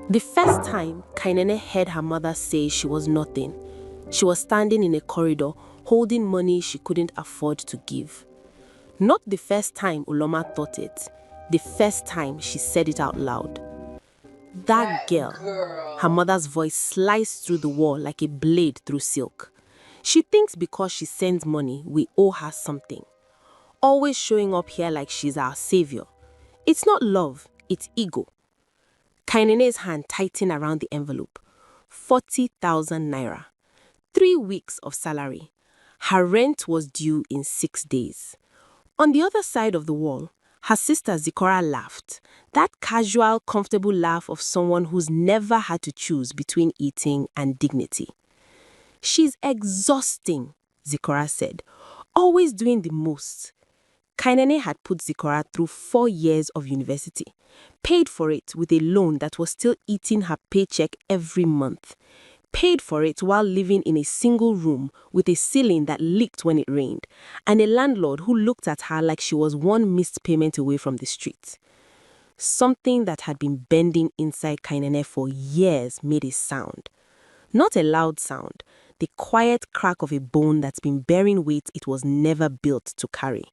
The first time Kainene heard her mother say she was nothing, she was standing in a corridor holding money she couldn't afford to give. Not the first time Uloma thought it, the first time she said it out loud. That girl, her mother's voice sliced through the wall like a blade through silk. She thinks because she sends money, we owe her something. Always showing up here like she's our savior. It's not love, it's ego. Kainene's hand tightened around the envelope. 40,000 naira. 3 weeks of salary. Her rent was due in 6 days. On the other side of the wall, her sister Zikora laughed. That casual, comfortable laugh of someone who's never had to choose between eating and dignity. She's exhausting, Zikora said. Always doing the most. Kainene had put Zikora through 4 years of university, paid for it with a loan that was still eating her paycheck every month, paid for it while living in a single room with a ceiling that leaked when it rained, and a landlord who looked at her like she was one missed payment away from the street. Something that had been bending inside Kainene for years made a sound. Not a loud sound, the quiet crack of a bone that's been bearing weight it was never built to carry.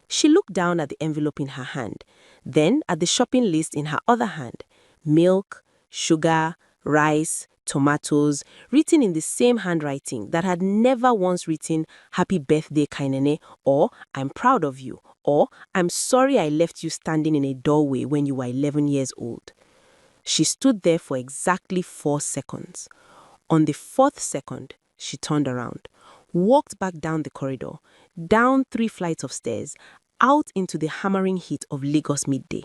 She looked down at the envelope in her hand, then at the shopping list in her other hand. Milk, sugar, rice, tomatoes, written in the same handwriting that had never once written "Happy Birthday, Kainene," or "I'm proud of you," or "I'm sorry I left you standing in a doorway when you were 11 years old." She stood there for exactly 4 seconds. On the 4th second, she turned around, walked back down the corridor, down 3 flights of stairs, out into the hammering heat of Lagos midday.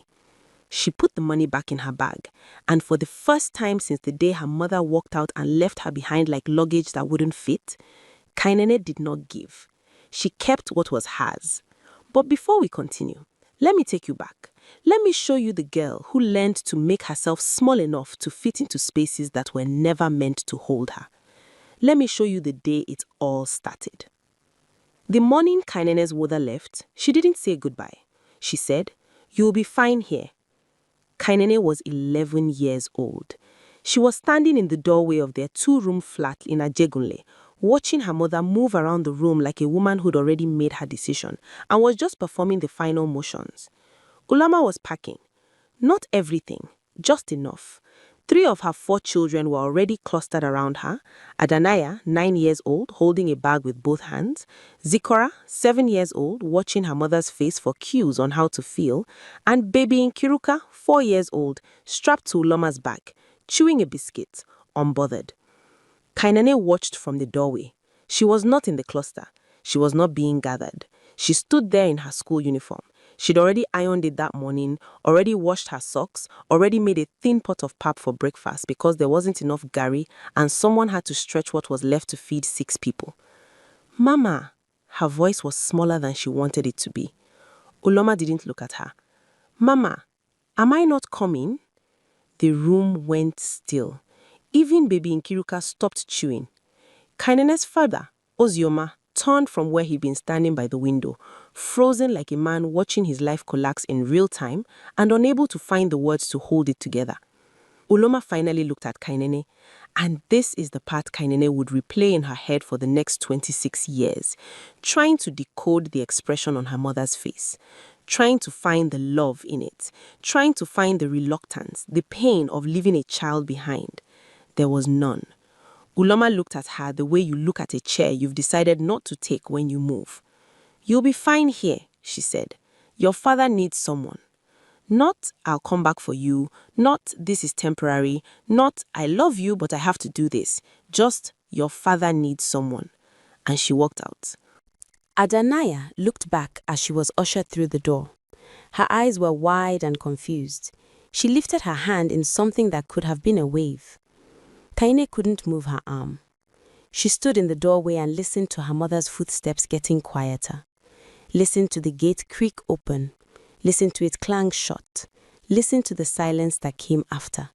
She put the money back in her bag, and for the first time since the day her mother walked out and left her behind like luggage that wouldn't fit, Kainene did not give. She kept what was hers. But before we continue, let me take you back. Let me show you the girl who learned to make herself small enough to fit into spaces that were never meant to hold her. Let me show you the day it all started. The morning Kainene's mother left, she didn't say goodbye. She said, "You'll be fine here." Kainene was 11 years old. She was standing in the doorway of their 2-room flat in Ajegunle, watching her mother move around the room like a woman who'd already made her decision and was just performing the final motions. Ulama was packing. Not everything, just enough. 3 of her 4 children were already clustered around her. Adanaya, 9 years old, holding a bag with both hands. Zikora, 7 years old, watching her mother's face for cues on how to feel. And baby Nkiruka, 4 years old, strapped to Uloma's back, chewing a biscuit, unbothered. Kainene watched from the doorway. She was not in the cluster. She was not being gathered. She stood there in her school uniform. She'd already ironed it that morning, already washed her socks, already made a thin pot of pap for breakfast because there wasn't enough gari and someone had to stretch what was left to feed 6 people. "Mama," her voice was smaller than she wanted it to be. Uloma didn't look at her. "Mama, am I not coming?" The room went still. Even baby Nkiruka stopped chewing. Kainene's father, Ozioma, turned from where he'd been standing by the window, frozen like a man watching his life collapse in real time and unable to find the words to hold it together. Uloma finally looked at Kainene, and this is the part Kainene would replay in her head for the next 26 years, trying to decode the expression on her mother's face, trying to find the love in it, trying to find the reluctance, the pain of leaving a child behind. There was none. Uloma looked at her the way you look at a chair you've decided not to take when you move. "You'll be fine here," she said. "Your father needs someone. Not, I'll come back for you. Not, this is temporary. Not, I love you, but I have to do this. Just, your father needs someone." And she walked out. Adanaya looked back as she was ushered through the door. Her eyes were wide and confused. She lifted her hand in something that could have been a wave. Kaine couldn't move her arm. She stood in the doorway and listened to her mother's footsteps getting quieter. Listened to the gate creak open. Listened to it clang shut. Listened to the silence that came after.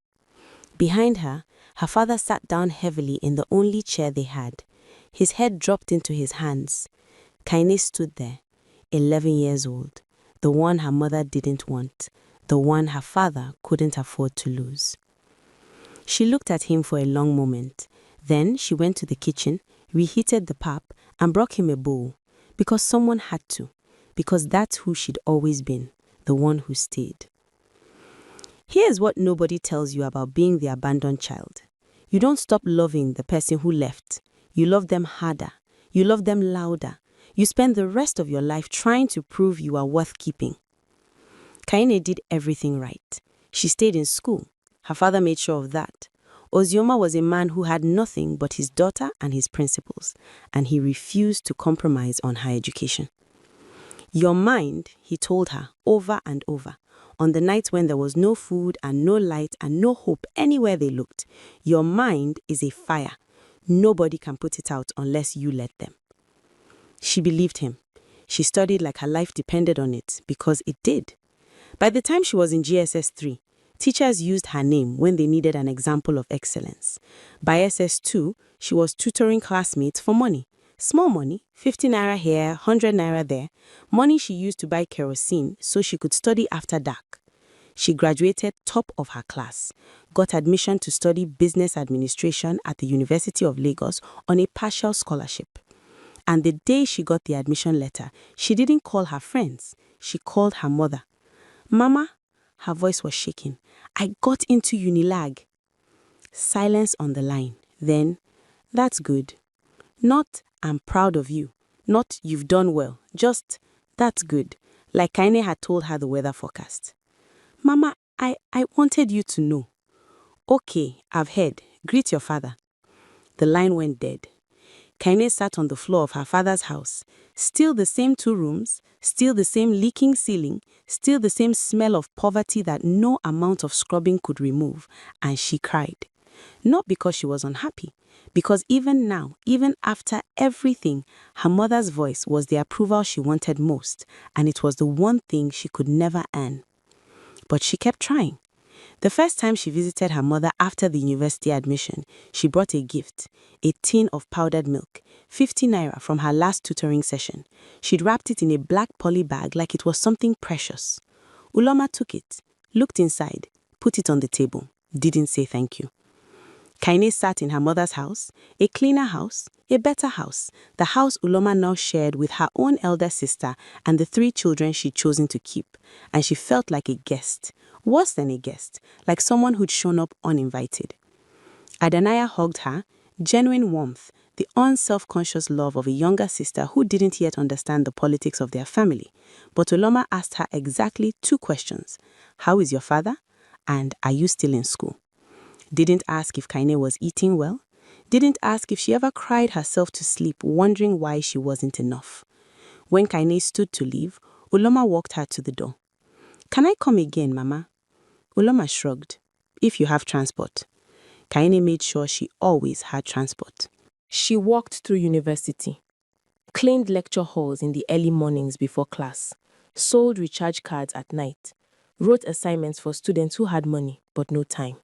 Behind her, her father sat down heavily in the only chair they had. His head dropped into his hands. Kaine stood there, 11 years old, the one her mother didn't want, the one her father couldn't afford to lose. She looked at him for a long moment. Then she went to the kitchen, reheated the pap, and brought him a bowl. Because someone had to. Because that's who she'd always been, the one who stayed. Here's what nobody tells you about being the abandoned child. You don't stop loving the person who left. You love them harder. You love them louder. You spend the rest of your life trying to prove you are worth keeping. Kaine did everything right. She stayed in school. Her father made sure of that. Ozioma was a man who had nothing but his daughter and his principles, and he refused to compromise on her education. Your mind, he told her over and over, on the nights when there was no food and no light and no hope anywhere they looked, your mind is a fire. Nobody can put it out unless you let them. She believed him. She studied like her life depended on it because it did. By the time she was in GSS 3, teachers used her name when they needed an example of excellence. By SS 2, she was tutoring classmates for money. Small money, 50 naira here, 100 naira there. Money she used to buy kerosene so she could study after dark. She graduated top of her class, got admission to study business administration at the University of Lagos on a partial scholarship. And the day she got the admission letter, she didn't call her friends. She called her mother. Mama, her voice was shaking. I got into Unilag. Silence on the line. Then, that's good. Not, I'm proud of you. Not, you've done well. Just, that's good. Like Kaine had told her the weather forecast. Mama, I wanted you to know. Okay, I've heard. Greet your father. The line went dead. Kaine sat on the floor of her father's house. Still the same 2 rooms, still the same leaking ceiling, still the same smell of poverty that no amount of scrubbing could remove, and she cried. Not because she was unhappy, because even now, even after everything, her mother's voice was the approval she wanted most, and it was the one thing she could never earn. But she kept trying. The first time she visited her mother after the university admission, she brought a gift, a tin of powdered milk, 50 naira from her last tutoring session. She'd wrapped it in a black poly bag like it was something precious. Uloma took it, looked inside, put it on the table, didn't say thank you. Kaine sat in her mother's house, a cleaner house, a better house, the house Uloma now shared with her own elder sister and the 3 children she'd chosen to keep, and she felt like a guest, worse than a guest, like someone who'd shown up uninvited. Adanaya hugged her, genuine warmth, the unself-conscious love of a younger sister who didn't yet understand the politics of their family. But Uloma asked her exactly 2 questions. How is your father? And are you still in school? Didn't ask if Kaine was eating well. Didn't ask if she ever cried herself to sleep wondering why she wasn't enough. When Kaine stood to leave, Uloma walked her to the door. Can I come again, Mama? Uloma shrugged. If you have transport. Kaine made sure she always had transport. She walked through university, cleaned lecture halls in the early mornings before class, sold recharge cards at night, wrote assignments for students who had money but no time.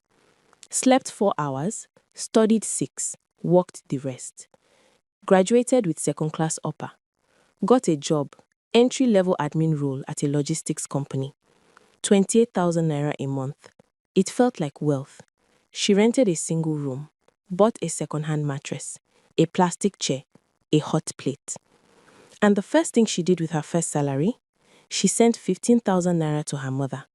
Slept 4 hours, studied 6, worked the rest. Graduated with second-class upper. Got a job, entry-level admin role at a logistics company. 28,000 naira a month. It felt like wealth. She rented a single room, bought a second-hand mattress, a plastic chair, a hot plate. And the first thing she did with her first salary, she sent 15,000 naira to her mother.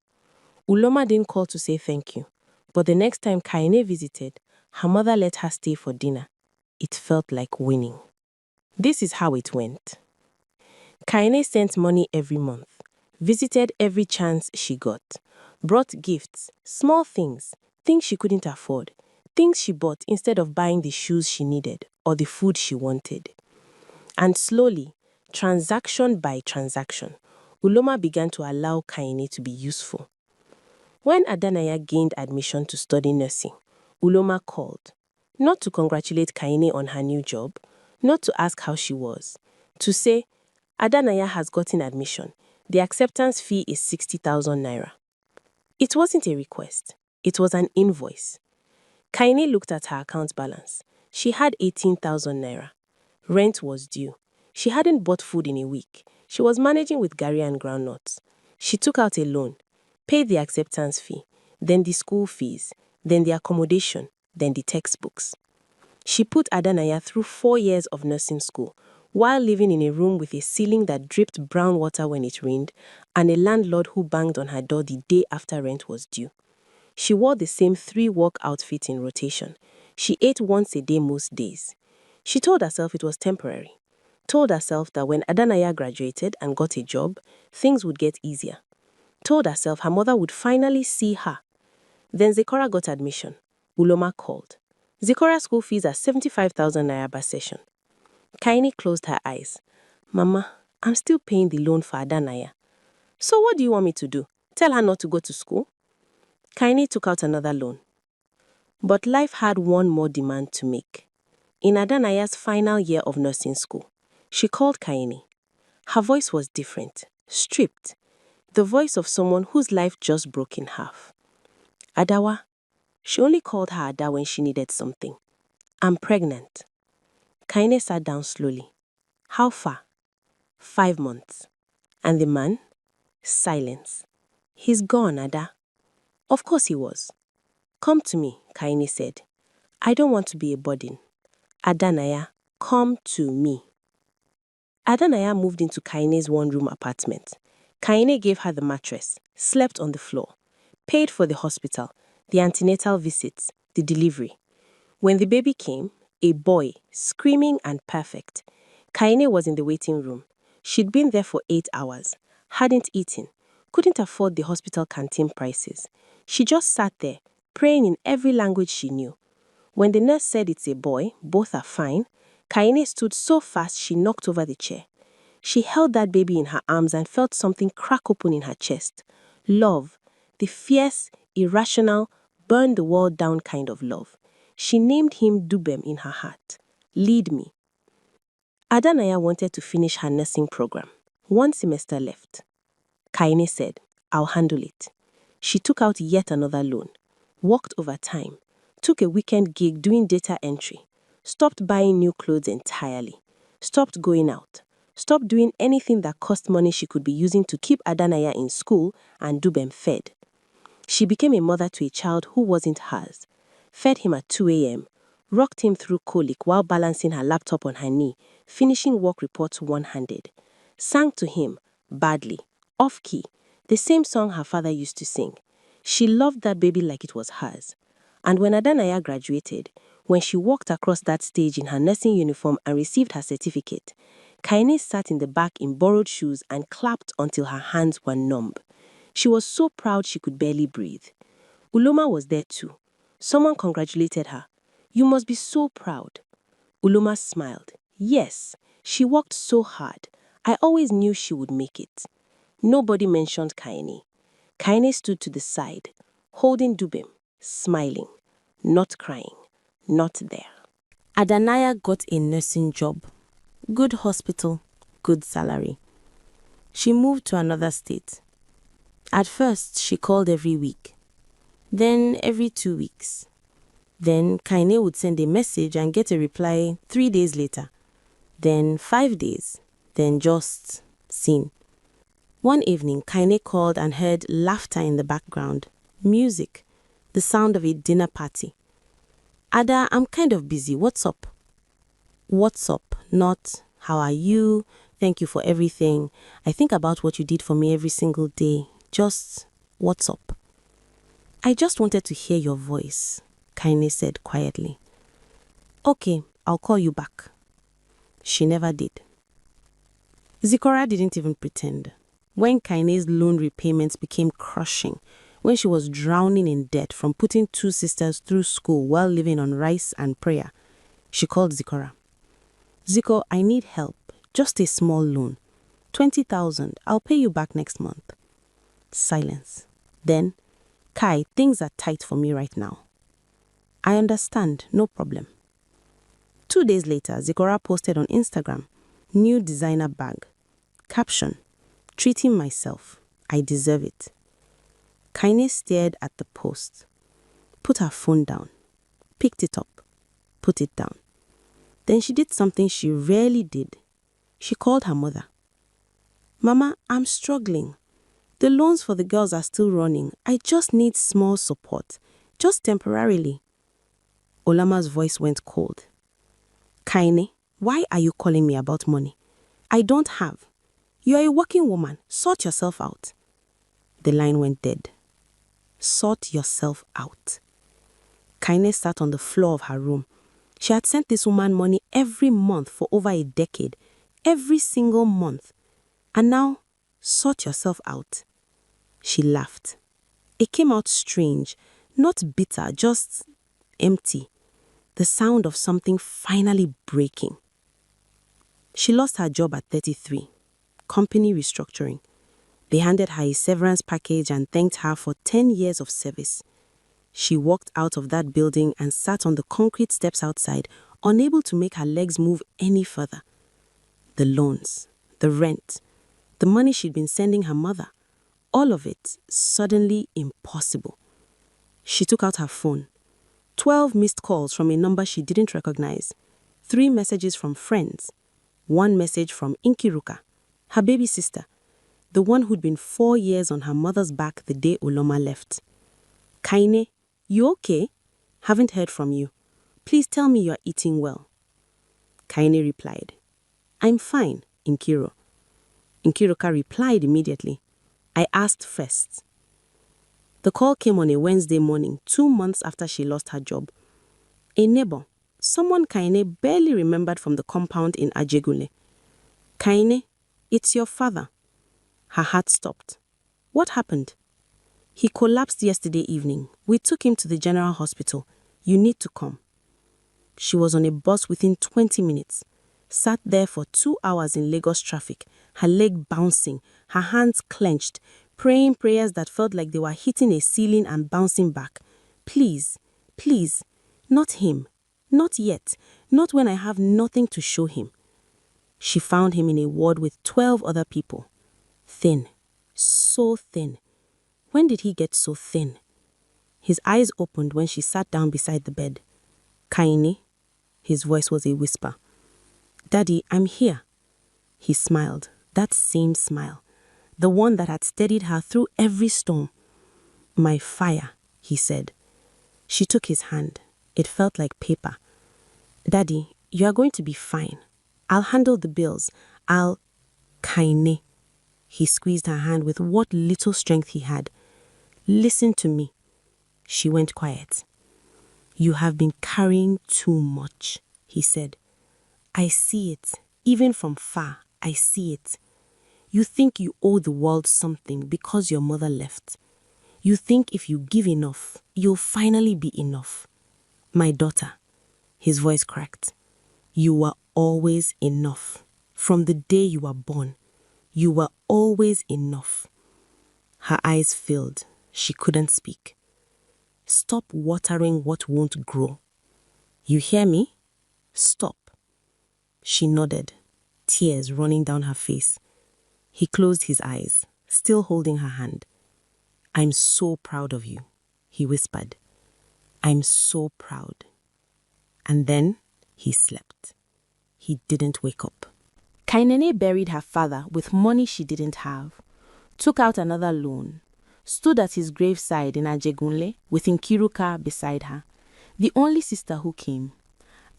Uloma didn't call to say thank you. But the next time Kaine visited, her mother let her stay for dinner. It felt like winning. This is how it went. Kaine sent money every month, visited every chance she got, brought gifts, small things, things she couldn't afford, things she bought instead of buying the shoes she needed or the food she wanted. And slowly, transaction by transaction, Uloma began to allow Kaine to be useful. When Adanaya gained admission to study nursing, Uloma called, not to congratulate Kaine on her new job, not to ask how she was, to say, Adanaya has gotten admission. The acceptance fee is 60,000 naira. It wasn't a request. It was an invoice. Kaine looked at her account balance. She had 18,000 naira. Rent was due. She hadn't bought food in a week. She was managing with Gary and groundnuts. She took out a loan, paid the acceptance fee, then the school fees, then the accommodation, then the textbooks. She put Adanaya through 4 years of nursing school, while living in a room with a ceiling that dripped brown water when it rained, and a landlord who banged on her door the day after rent was due. She wore the same 3 work outfits in rotation. She ate once a day most days. She told herself it was temporary. Told herself that when Adanaya graduated and got a job, things would get easier. Told herself her mother would finally see her. Then Zikora got admission. Uloma called. Zikora's school fees are 75,000 naira per session. Kaini closed her eyes. Mama, I'm still paying the loan for Adanaya. So what do you want me to do? Tell her not to go to school? Kaini took out another loan. But life had one more demand to make. In Adanaya's final year of nursing school, she called Kaini. Her voice was different, stripped, the voice of someone whose life just broke in half. Adawa. She only called her Ada when she needed something. I'm pregnant. Kaine sat down slowly. How far? 5 months. And the man? Silence. He's gone, Ada. Of course he was. Come to me, Kaine said. I don't want to be a burden. Adanaya, come to me. Adanaya moved into Kaine's one-room apartment. Kaine gave her the mattress, slept on the floor, paid for the hospital, the antenatal visits, the delivery. When the baby came, a boy, screaming and perfect, Kaine was in the waiting room. She'd been there for 8 hours, hadn't eaten, couldn't afford the hospital canteen prices. She just sat there, praying in every language she knew. When the nurse said it's a boy, both are fine, Kaine stood so fast she knocked over the chair. She held that baby in her arms and felt something crack open in her chest. Love, the fierce, irrational, burn the world down kind of love. She named him Dubem in her heart. Lead me. Adanaya wanted to finish her nursing program. 1 semester left. Kaine said, I'll handle it. She took out yet another loan, worked overtime, took a weekend gig doing data entry, stopped buying new clothes entirely, stopped going out, stopped doing anything that cost money she could be using to keep Adanaya in school and Dubem fed. She became a mother to a child who wasn't hers, fed him at 2 a.m., rocked him through colic while balancing her laptop on her knee, finishing work reports one-handed, sang to him, badly, off-key, the same song her father used to sing. She loved that baby like it was hers. And when Adanaya graduated, when she walked across that stage in her nursing uniform and received her certificate, Kaine sat in the back in borrowed shoes and clapped until her hands were numb. She was so proud she could barely breathe. Uloma was there too. Someone congratulated her. You must be so proud. Uloma smiled. Yes, she worked so hard. I always knew she would make it. Nobody mentioned Kaine. Kaine stood to the side, holding Dubem, smiling, not crying, not there. Adanaya got a nursing job. Good hospital, good salary. She moved to another state. At first, she called every week. Then every 2 weeks. Then Kaine would send a message and get a reply 3 days later. Then 5 days. Then just seen. One evening, Kaine called and heard laughter in the background, music, the sound of a dinner party. Ada, I'm kind of busy. What's up? What's up? Not, how are you? Thank you for everything. I think about what you did for me every single day. Just, what's up? I just wanted to hear your voice, Kaine said quietly. Okay, I'll call you back. She never did. Zikora didn't even pretend. When Kaine's loan repayments became crushing, when she was drowning in debt from putting 2 sisters through school while living on rice and prayer, she called Zikora. Ziko, I need help. Just a small loan. 20,000. I'll pay you back next month. Silence. Then, Kai, things are tight for me right now. I understand. No problem. 2 days later, Zikora posted on Instagram, new designer bag. Caption, treating myself. I deserve it. Kaine stared at the post, put her phone down, picked it up, put it down. Then she did something she rarely did. She called her mother. Mama, I'm struggling. The loans for the girls are still running. I just need small support. Just temporarily. Olama's voice went cold. Kaine, why are you calling me about money? I don't have. You are a working woman. Sort yourself out. The line went dead. Sort yourself out. Kaine sat on the floor of her room. She had sent this woman money every month for over a decade. Every single month. And now, sort yourself out. She laughed. It came out strange, not bitter, just empty. The sound of something finally breaking. She lost her job at 33. Company restructuring. They handed her a severance package and thanked her for 10 years of service. She walked out of that building and sat on the concrete steps outside, unable to make her legs move any further. The loans, the rent, the money she'd been sending her mother, all of it suddenly impossible. She took out her phone. 12 missed calls from a number she didn't recognize. 3 messages from friends. 1 message from Nkiruka, her baby sister, the one who'd been 4 years on her mother's back the day Uloma left. Kaine, you okay? Haven't heard from you. Please tell me you're eating well. Kaine replied, I'm fine, Nkiro. Nkiruka replied immediately, I asked first. The call came on a Wednesday morning, 2 months after she lost her job. A neighbor, someone Kaine barely remembered from the compound in Ajegule. Kaine, it's your father. Her heart stopped. What happened? He collapsed yesterday evening. We took him to the general hospital. You need to come. She was on a bus within 20 minutes. Sat there for 2 hours in Lagos traffic, her leg bouncing, her hands clenched, praying prayers that felt like they were hitting a ceiling and bouncing back. Please, please, not him. Not yet. Not when I have nothing to show him. She found him in a ward with 12 other people. Thin. So thin. When did he get so thin? His eyes opened when she sat down beside the bed. Kaine? His voice was a whisper. Daddy, I'm here. He smiled, that same smile, the one that had steadied her through every storm. My fire, he said. She took his hand. It felt like paper. Daddy, you are going to be fine. I'll handle the bills. Kaine. He squeezed her hand with what little strength he had. Listen to me. She went quiet. You have been carrying too much, he said. I see it. Even from far, I see it. You think you owe the world something because your mother left. You think if you give enough, you'll finally be enough. My daughter, his voice cracked. You were always enough. From the day you were born, you were always enough. Her eyes filled. She couldn't speak. Stop watering what won't grow. You hear me? Stop. She nodded, tears running down her face. He closed his eyes, still holding her hand. I'm so proud of you, he whispered. I'm so proud. And then he slept. He didn't wake up. Kainene buried her father with money she didn't have, took out another loan, stood at his graveside in Ajegunle with Nkiruka beside her, the only sister who came.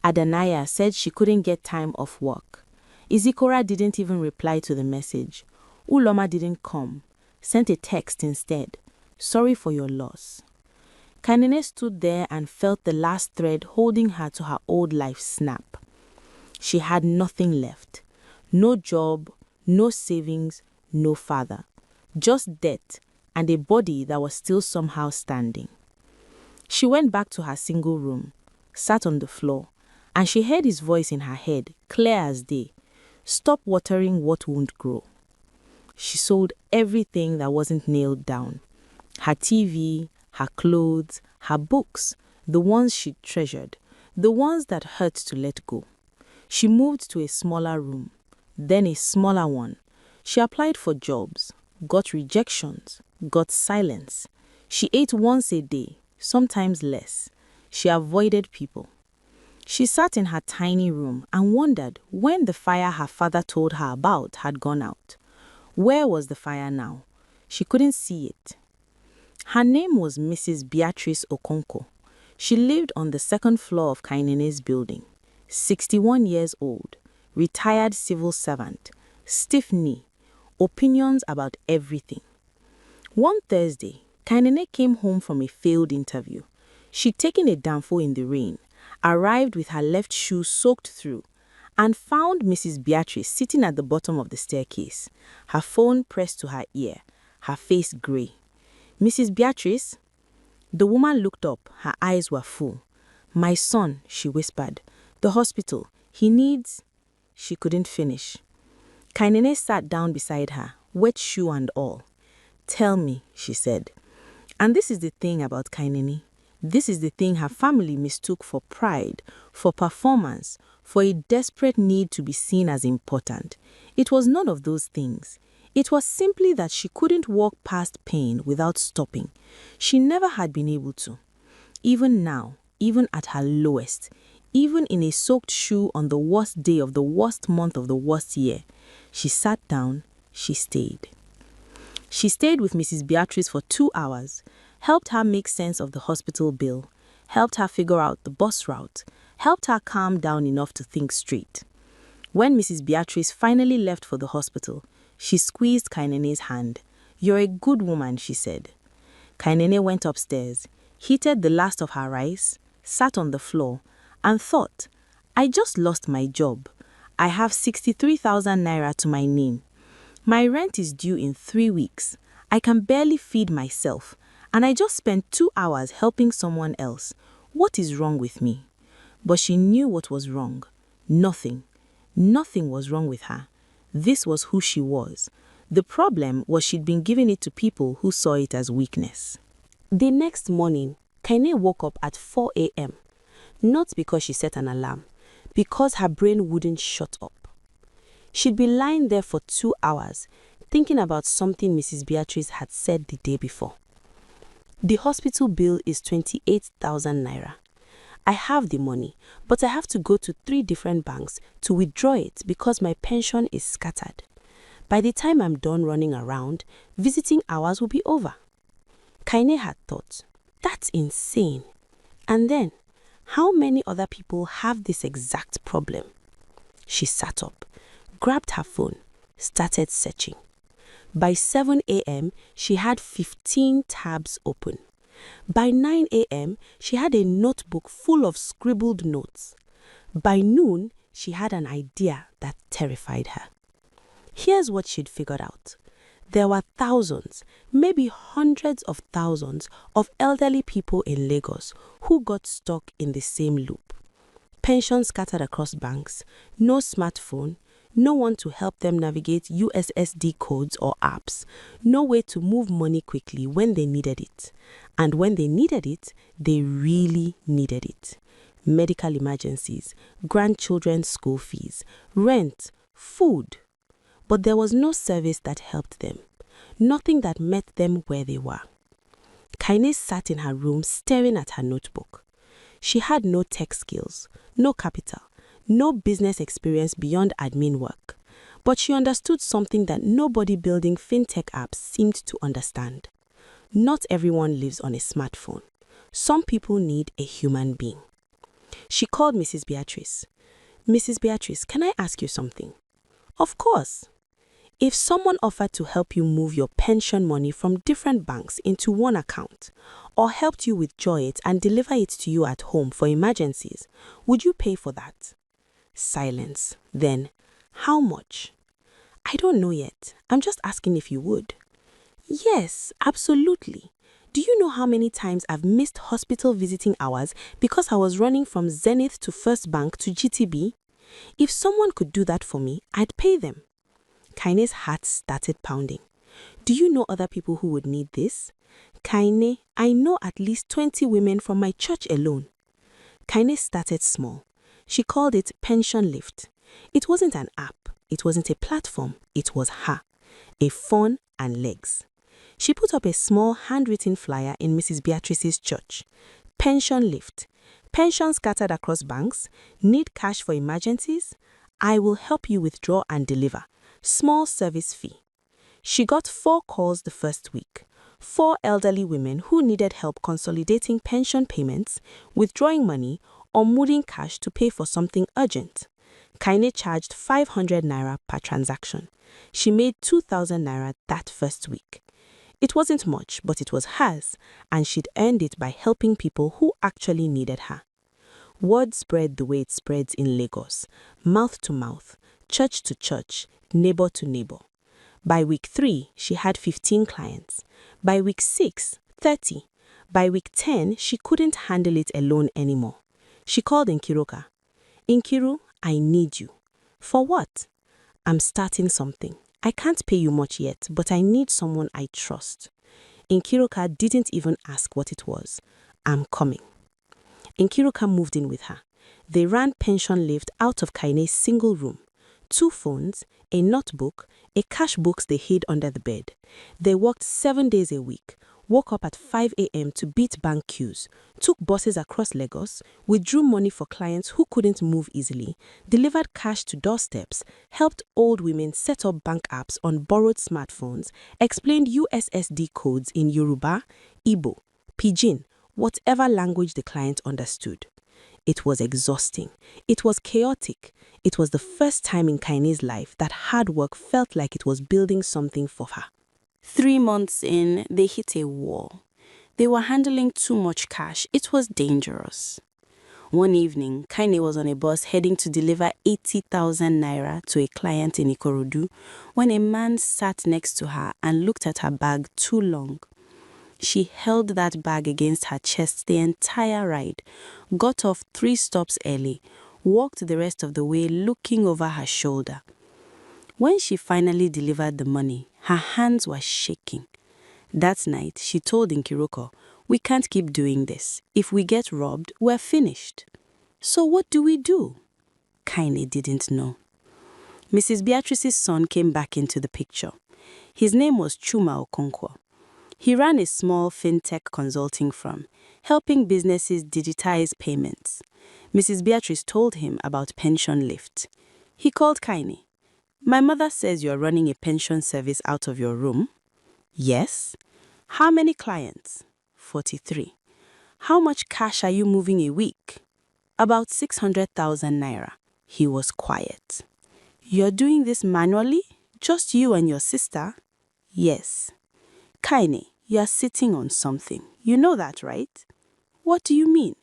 Adanaya said she couldn't get time off work. Izikora didn't even reply to the message. Uloma didn't come, sent a text instead. Sorry for your loss. Kainene stood there and felt the last thread holding her to her old life snap. She had nothing left. No job, no savings, no father. Just debt and a body that was still somehow standing. She went back to her single room, sat on the floor, and she heard his voice in her head, clear as day. Stop watering what won't grow. She sold everything that wasn't nailed down. Her TV, her clothes, her books, the ones she treasured, the ones that hurt to let go. She moved to a smaller room, then a smaller one. She applied for jobs, got rejections, got silence. She ate once a day, sometimes less. She avoided people. She sat in her tiny room and wondered when the fire her father told her about had gone out. Where was the fire now? She couldn't see it. Her name was Mrs. Beatrice Okonkwo. She lived on the second floor of Kainene's building. 61 years old, retired civil servant, stiff knee, opinions about everything. One Thursday, Kainene came home from a failed interview. She'd taken a danfo in the rain, arrived with her left shoe soaked through, and found Mrs. Beatrice sitting at the bottom of the staircase, her phone pressed to her ear, her face grey. Mrs. Beatrice? The woman looked up, her eyes were full. My son, she whispered. The hospital. He needs... She couldn't finish. Kainene sat down beside her, wet shoe and all. Tell me, she said. And this is the thing about Kainene. This is the thing her family mistook for pride, for performance, for a desperate need to be seen as important. It was none of those things. It was simply that she couldn't walk past pain without stopping. She never had been able to. Even now, even at her lowest, even in a soaked shoe on the worst day of the worst month of the worst year, she sat down, she stayed. She stayed with Mrs. Beatrice for 2 hours, helped her make sense of the hospital bill, helped her figure out the bus route, helped her calm down enough to think straight. When Mrs. Beatrice finally left for the hospital, she squeezed Kainene's hand. You're a good woman, she said. Kainene went upstairs, heated the last of her rice, sat on the floor, and thought, I just lost my job. I have 63,000 naira to my name. My rent is due in 3 weeks. I can barely feed myself, and I just spent 2 hours helping someone else. What is wrong with me? But she knew what was wrong. Nothing. Nothing was wrong with her. This was who she was. The problem was she'd been giving it to people who saw it as weakness. The next morning, Kaine woke up at 4 a.m. Not because she set an alarm, because her brain wouldn't shut up. She'd been lying there for 2 hours, thinking about something Mrs. Beatrice had said the day before. The hospital bill is 28,000 naira. I have the money, but I have to go to 3 different banks to withdraw it because my pension is scattered. By the time I'm done running around, visiting hours will be over. Kaine had thought, that's insane. And then, how many other people have this exact problem? She sat up, grabbed her phone, started searching. By 7 a.m., she had 15 tabs open. By 9 a.m., she had a notebook full of scribbled notes. By noon, she had an idea that terrified her. Here's what she'd figured out. There were thousands, maybe hundreds of thousands of elderly people in Lagos who got stuck in the same loop. Pensions scattered across banks, no smartphone, no one to help them navigate USSD codes or apps, no way to move money quickly when they needed it. And when they needed it, they really needed it. Medical emergencies, grandchildren's school fees, rent, food. But there was no service that helped them, nothing that met them where they were. Kaine sat in her room staring at her notebook. She had no tech skills, no capital, no business experience beyond admin work, but she understood something that nobody building fintech apps seemed to understand. Not everyone lives on a smartphone. Some people need a human being. She called Mrs. Beatrice. Mrs. Beatrice, can I ask you something? Of course. If someone offered to help you move your pension money from different banks into one account, or helped you withdraw it and deliver it to you at home for emergencies, would you pay for that? Silence. Then, how much? I don't know yet. I'm just asking if you would. Yes, absolutely. Do you know how many times I've missed hospital visiting hours because I was running from Zenith to First Bank to GTB? If someone could do that for me, I'd pay them. Kaine's heart started pounding. Do you know other people who would need this? Kaine, I know at least 20 women from my church alone. Kaine started small. She called it Pension Lift. It wasn't an app. It wasn't a platform. It was her. A phone and legs. She put up a small handwritten flyer in Mrs. Beatrice's church. Pension Lift. Pension scattered across banks. Need cash for emergencies? I will help you withdraw and deliver. Small service fee. She got 4 calls the first week. 4 elderly women who needed help consolidating pension payments, withdrawing money, or moving cash to pay for something urgent. Kaine charged 500 naira per transaction. She made 2,000 naira that first week. It wasn't much, but it was hers, and she'd earned it by helping people who actually needed her. Word spread the way it spreads in Lagos, mouth to mouth, church to church, neighbor to neighbor. By week 3, she had 15 clients. By week 6, 30. By week 10, she couldn't handle it alone anymore. She called Nkiruka. Nkiru, I need you. For what? I'm starting something. I can't pay you much yet, but I need someone I trust. Nkiruka didn't even ask what it was. I'm coming. Nkiruka moved in with her. They ran pension lift out of Kaine's single room. 2 phones, a notebook, a cash box they hid under the bed. They worked 7 days a week, woke up at 5 a.m. to beat bank queues, took buses across Lagos, withdrew money for clients who couldn't move easily, delivered cash to doorsteps, helped old women set up bank apps on borrowed smartphones, explained USSD codes in Yoruba, Igbo, Pidgin, whatever language the client understood. It was exhausting. It was chaotic. It was the first time in Kaine's life that hard work felt like it was building something for her. 3 months in, they hit a wall. They were handling too much cash. It was dangerous. One evening, Kaine was on a bus heading to deliver 80,000 naira to a client in Ikorodu when a man sat next to her and looked at her bag too long. She held that bag against her chest the entire ride, got off 3 stops early, walked the rest of the way looking over her shoulder. When she finally delivered the money, her hands were shaking. That night, she told Nkiruko, "We can't keep doing this. If we get robbed, we're finished." So what do we do? Kaine didn't know. Mrs. Beatrice's son came back into the picture. His name was Chuma Okonkwo. He ran a small fintech consulting firm, helping businesses digitize payments. Mrs. Beatrice told him about pension lift. He called Kaine. "My mother says you're running a pension service out of your room." "Yes." "How many clients?" 43. "How much cash are you moving a week?" "About 600,000 naira. He was quiet. "You're doing this manually? Just you and your sister?" "Yes." "Kaine, you're sitting on something. You know that, right?" "What do you mean?"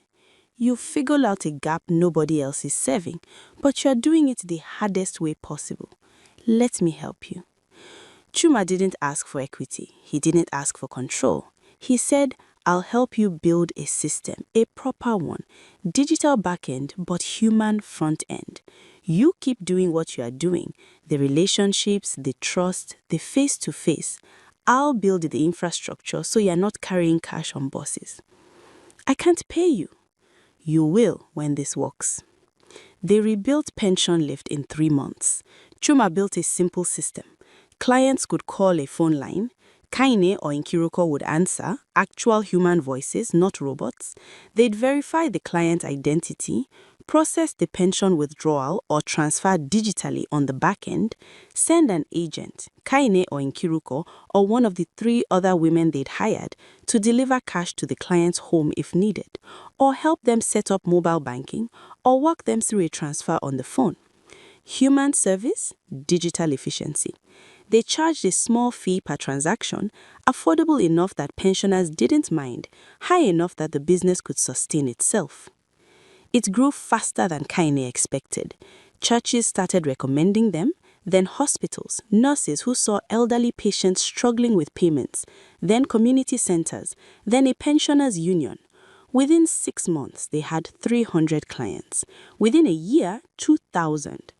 "You figured out a gap nobody else is serving, but you're doing it the hardest way possible. Let me help you." Chuma didn't ask for equity. He didn't ask for control. He said, "I'll help you build a system, a proper one, digital backend but human front end. You keep doing what you are doing, the relationships, the trust, the face-to-face. I'll build the infrastructure so you're not carrying cash on buses." "I can't pay you." "You will when this works." They rebuilt pension lift in 3 months. Chuma built a simple system. Clients could call a phone line. Kaine or Nkiruko would answer, actual human voices, not robots. They'd verify the client identity, process the pension withdrawal or transfer digitally on the back end, send an agent, Kaine or Nkiruko, or one of the 3 other women they'd hired, to deliver cash to the client's home if needed, or help them set up mobile banking, or walk them through a transfer on the phone. Human service, digital efficiency. They charged a small fee per transaction, affordable enough that pensioners didn't mind, high enough that the business could sustain itself. It grew faster than Kaine expected. Churches started recommending them, then hospitals, nurses who saw elderly patients struggling with payments, then community centers, then a pensioners' union. Within 6 months, they had 300 clients. Within a year, 2,000.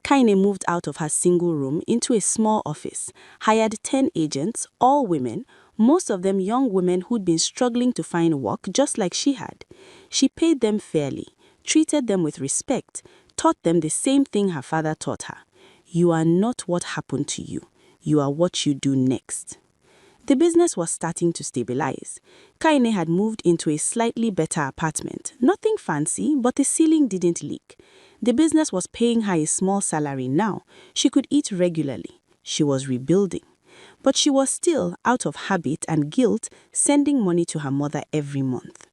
Kaine moved out of her single room into a small office, hired 10 agents, all women, most of them young women who'd been struggling to find work just like she had. She paid them fairly, treated them with respect, taught them the same thing her father taught her. You are not what happened to you. You are what you do next. The business was starting to stabilize. Kaine had moved into a slightly better apartment. Nothing fancy, but the ceiling didn't leak. The business was paying her a small salary now. She could eat regularly. She was rebuilding. but she was still, out of habit and guilt, sending money to her mother every month.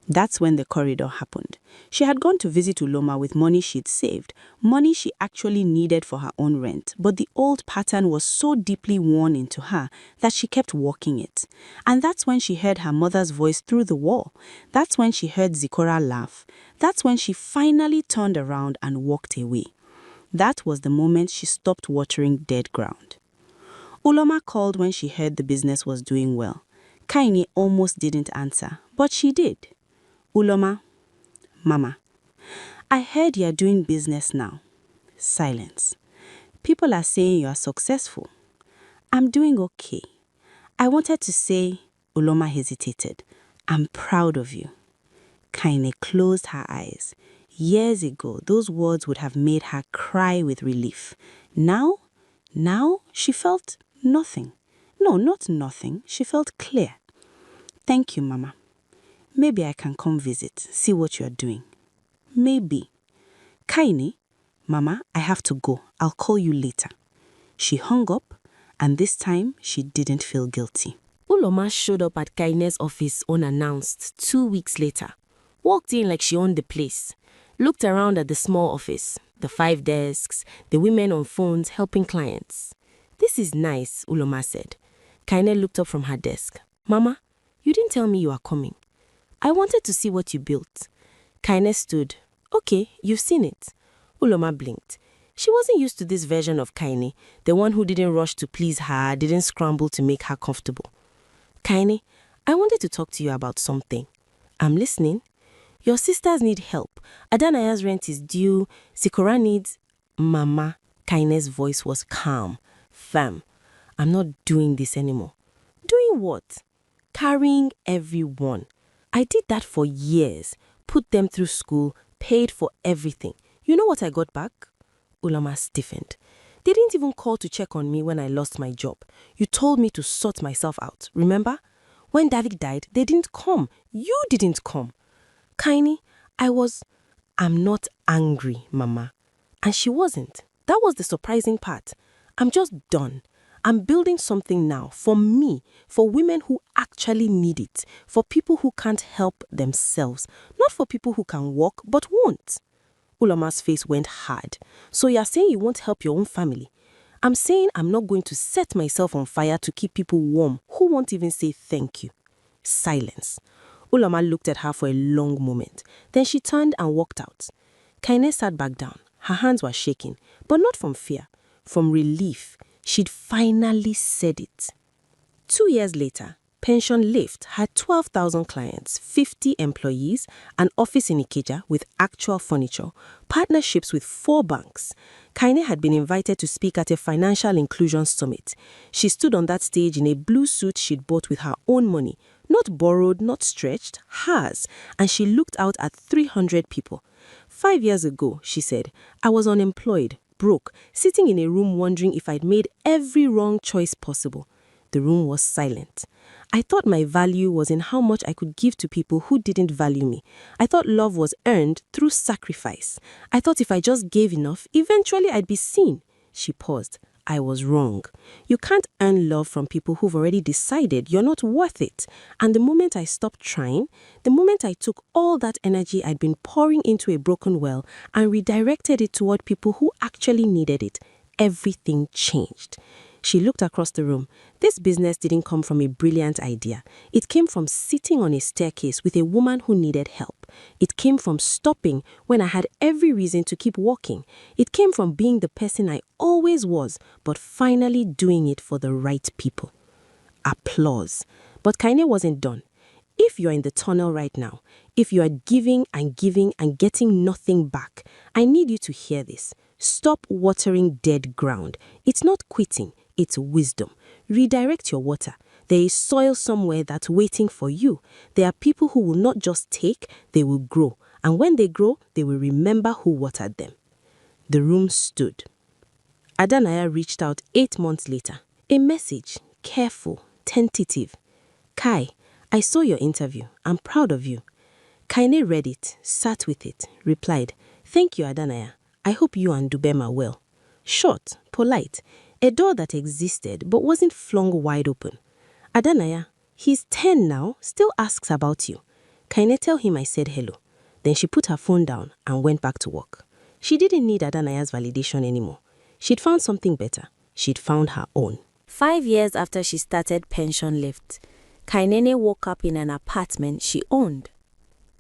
That's when the corridor happened. She had gone to visit Uloma with money she'd saved, money she actually needed for her own rent, but the old pattern was so deeply worn into her that she kept walking it. And that's when she heard her mother's voice through the wall. That's when she heard Zikora laugh. That's when she finally turned around and walked away. That was the moment she stopped watering dead ground. Uloma called when she heard the business was doing well. Kaini almost didn't answer, but she did. Uloma, Mama, I heard you're doing business now. Silence. People are saying you are successful. I'm doing okay. I wanted to say, Uloma hesitated, I'm proud of you. Kaine closed her eyes. Years ago, those words would have made her cry with relief. Now she felt nothing. No, not nothing. She felt clear. Thank you, Mama. Maybe I can come visit, see what you're doing. Maybe. Kaine, Mama, I have to go. I'll call you later. She hung up, and this time she didn't feel guilty. Uloma showed up at Kaine's office unannounced 2 weeks later. Walked in like she owned the place. Looked around at the small office, the 5 desks, the women on phones helping clients. This is nice, Uloma said. Kaine looked up from her desk. Mama, you didn't tell me you are coming. I wanted to see what you built. Kaine stood. Okay, you've seen it. Uloma blinked. She wasn't used to this version of Kaine, the one who didn't rush to please her, didn't scramble to make her comfortable. Kaine, I wanted to talk to you about something. I'm listening. Your sisters need help. Adanaya's rent is due. Zikora needs... Mama, Kaine's voice was calm, firm. I'm not doing this anymore. Doing what? Carrying everyone. I did that for years. Put them through school, paid for everything. You know what I got back? Uloma stiffened. They didn't even call to check on me when I lost my job. You told me to sort myself out, remember? When David died, they didn't come. You didn't come. Kaine, I'm not angry, Mama. And she wasn't. That was the surprising part. I'm just done. I'm building something now for me, for women who actually need it, for people who can't help themselves, not for people who can walk but won't. Uloma's face went hard. So you're saying you won't help your own family? I'm saying I'm not going to set myself on fire to keep people warm who won't even say thank you. Silence. Uloma looked at her for a long moment. Then she turned and walked out. Kaine sat back down. Her hands were shaking, but not from fear, from relief. She'd finally said it. 2 years later, Pension Lift had 12,000 clients, 50 employees, an office in Ikeja with actual furniture, partnerships with 4 banks. Kaine had been invited to speak at a financial inclusion summit. She stood on that stage in a blue suit she'd bought with her own money, not borrowed, not stretched, hers, and she looked out at 300 people. 5 years ago, she said, I was unemployed, broke, sitting in a room wondering if I'd made every wrong choice possible. The room was silent. I thought my value was in how much I could give to people who didn't value me. I thought love was earned through sacrifice. I thought if I just gave enough, eventually I'd be seen. She paused. I was wrong. You can't earn love from people who've already decided you're not worth it. And the moment I stopped trying, the moment I took all that energy I'd been pouring into a broken well and redirected it toward people who actually needed it, everything changed. She looked across the room. This business didn't come from a brilliant idea. It came from sitting on a staircase with a woman who needed help. It came from stopping when I had every reason to keep walking. It came from being the person I always was, but finally doing it for the right people. Applause. But Kaine wasn't done. If you're in the tunnel right now, if you are giving and getting nothing back, I need you to hear this. Stop watering dead ground. It's not quitting, it's wisdom. Redirect your water. There is soil somewhere that's waiting for you. There are people who will not just take, they will grow. And when they grow, they will remember who watered them. The room stood. Adanaya reached out 8 months later. A message, careful, tentative. Kai, I saw your interview. I'm proud of you. Kaine read it, sat with it, replied, Thank you, Adanaya. I hope you and Dubem are well. Short, polite. A door that existed but wasn't flung wide open. Adanaya, he's 10 now, still asks about you. Can I tell him I said hello? Then she put her phone down and went back to work. She didn't need Adanaya's validation anymore. She'd found something better. She'd found her own. 5 years after she started Pension Lift, Kainene woke up in an apartment she owned.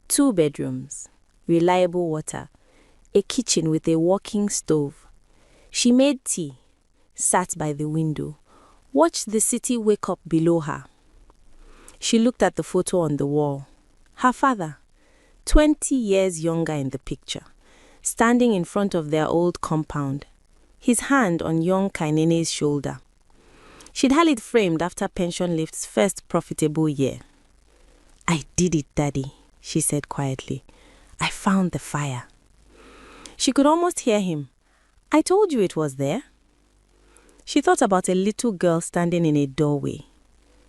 2 bedrooms, reliable water, a kitchen with a working stove. She made tea, sat by the window, watched the city wake up below her. She looked at the photo on the wall. Her father, 20 years younger in the picture, standing in front of their old compound, his hand on young Kainene's shoulder. She'd had it framed after Pension Lift's first profitable year. "I did it, Daddy," she said quietly. "I found the fire." She could almost hear him. "I told you it was there." She thought about a little girl standing in a doorway.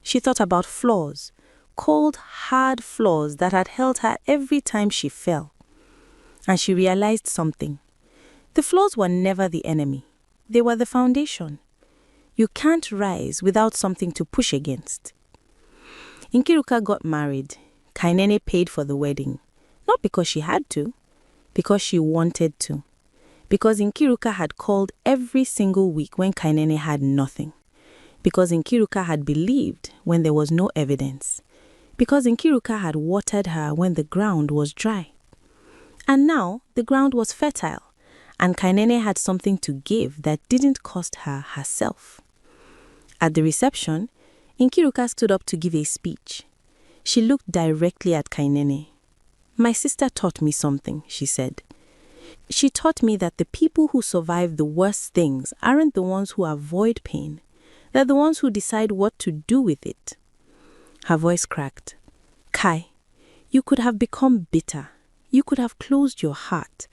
She thought about floors, cold, hard floors that had held her every time she fell. And she realized something. The floors were never the enemy. They were the foundation. You can't rise without something to push against. Nkiruka got married. Kainene paid for the wedding. Not because she had to, because she wanted to. Because Nkiruka had called every single week when Kainene had nothing. Because Nkiruka had believed when there was no evidence. Because Nkiruka had watered her when the ground was dry. And now the ground was fertile, and Kainene had something to give that didn't cost her herself. At the reception, Nkiruka stood up to give a speech. She looked directly at Kainene. "My sister taught me something," she said. "She taught me that the people who survive the worst things aren't the ones who avoid pain. They're the ones who decide what to do with it." Her voice cracked. "Kai, you could have become bitter. You could have closed your heart.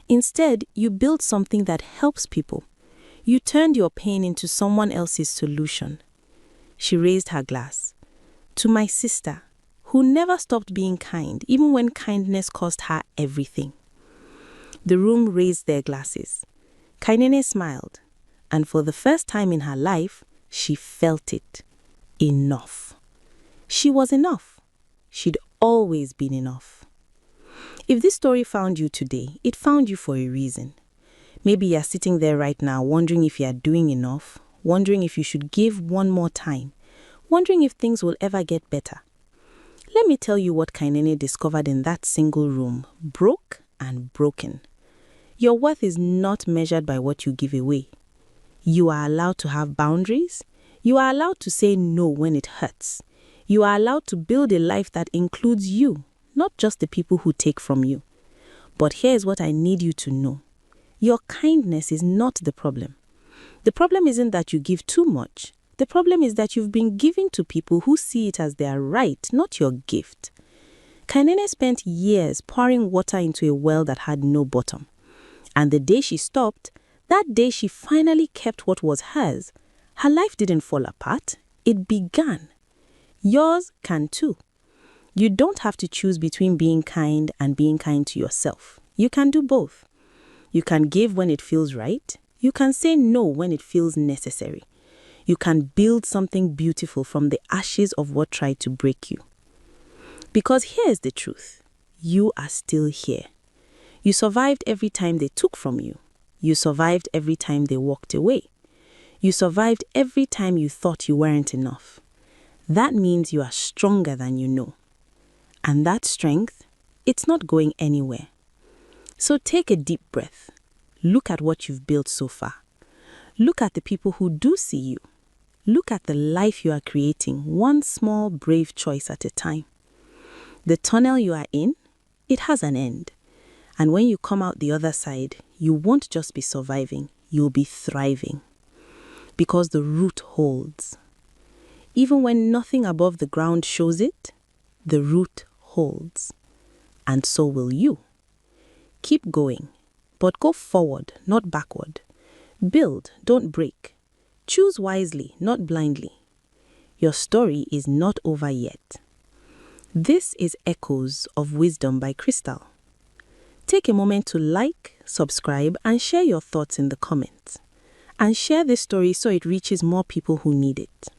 Instead, you built something that helps people. You turned your pain into someone else's solution." She raised her glass. "To my sister, who never stopped being kind, even when kindness cost her everything." The room raised their glasses. Kainene smiled, and for the first time in her life, she felt it. Enough. She was enough. She'd always been enough. If this story found you today, it found you for a reason. Maybe you're sitting there right now wondering if you're doing enough, wondering if you should give one more time, wondering if things will ever get better. Let me tell you what Kainene discovered in that single room, broke and broken. Your worth is not measured by what you give away. You are allowed to have boundaries. You are allowed to say no when it hurts. You are allowed to build a life that includes you, not just the people who take from you. But here's what I need you to know. Your kindness is not the problem. The problem isn't that you give too much. The problem is that you've been giving to people who see it as their right, not your gift. Kainene spent years pouring water into a well that had no bottom. And the day she stopped, that day she finally kept what was hers. Her life didn't fall apart. It began. Yours can too. You don't have to choose between being kind and being kind to yourself. You can do both. You can give when it feels right. You can say no when it feels necessary. You can build something beautiful from the ashes of what tried to break you. Because here's the truth. You are still here. You survived every time they took from you. You survived every time they walked away. You survived every time you thought you weren't enough. That means you are stronger than you know. And that strength, it's not going anywhere. So take a deep breath. Look at what you've built so far. Look at the people who do see you. Look at the life you are creating, one small, brave choice at a time. The tunnel you are in, it has an end. And when you come out the other side, you won't just be surviving, you'll be thriving. Because the root holds. Even when nothing above the ground shows it, the root holds. And so will you. Keep going, but go forward, not backward. Build, don't break. Choose wisely, not blindly. Your story is not over yet. This is Echoes of Wisdom by Crystal. Take a moment to like, subscribe, and share your thoughts in the comments. and share this story so it reaches more people who need it.